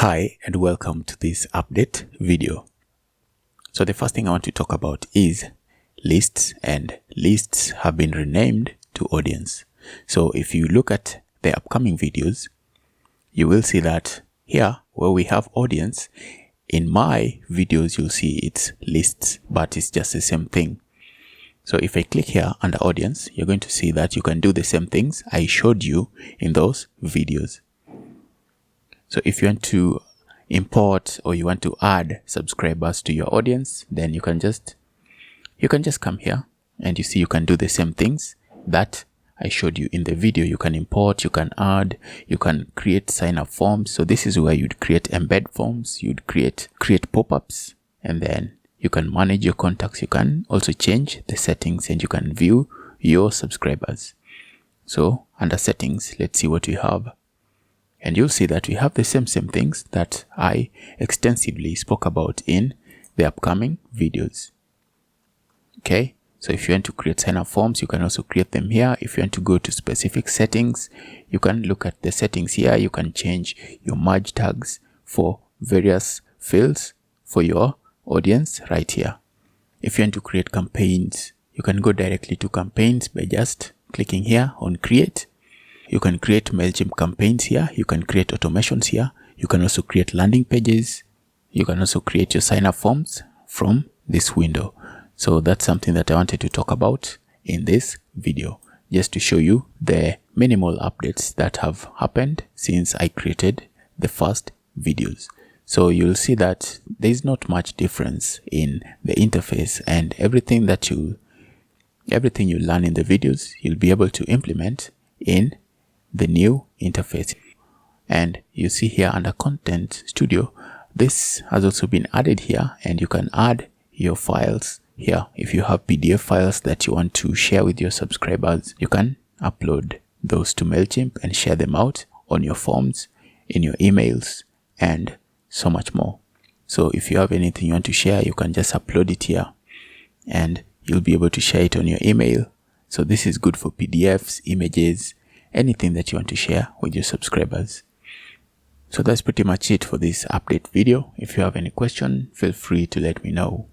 Hi and welcome to this update video. So the first thing I want to talk about is lists, and lists have been renamed to audience. So if you look at the upcoming videos, you will see that here where we have audience, in my videos you'll see it's lists, but it's just the same thing. So if I click here under audience, you're going to see that you can do the same things I showed you in those videos. So if you want to import or you want to add subscribers to your audience, then you can just come here and you see you can do the same things that I showed you in the video. You can import, you can add, you can create sign-up forms. So this is where you'd create embed forms, you'd create pop-ups, and then you can manage your contacts. You can also change the settings and you can view your subscribers. So under settings, let's see what we have. And you'll see that we have the same things that I extensively spoke about in the upcoming videos. Okay, so if you want to create sign-up forms, you can also create them here. If you want to go to specific settings, you can look at the settings here. You can change your merge tags for various fields for your audience right here. If you want to create campaigns, you can go directly to campaigns by just clicking here on create. You can create Mailchimp campaigns here. You can create automations here. You can also create landing pages. You can also create your sign-up forms from this window. So that's something that I wanted to talk about in this video, just to show you the minimal updates that have happened since I created the first videos. So you'll see that there's not much difference in the interface, and everything you learn in the videos, you'll be able to implement in the new interface. And you see here under Content Studio, this has also been added here, and you can add your files here. If you have PDF files that you want to share with your subscribers, you can upload those to Mailchimp and share them out on your forms, in your emails, and so much more. So if you have anything you want to share, you can just upload it here and you'll be able to share it on your email. So this is good for PDFs, images, anything that you want to share with your subscribers. So that's pretty much it for this update video. If you have any question, feel free to let me know.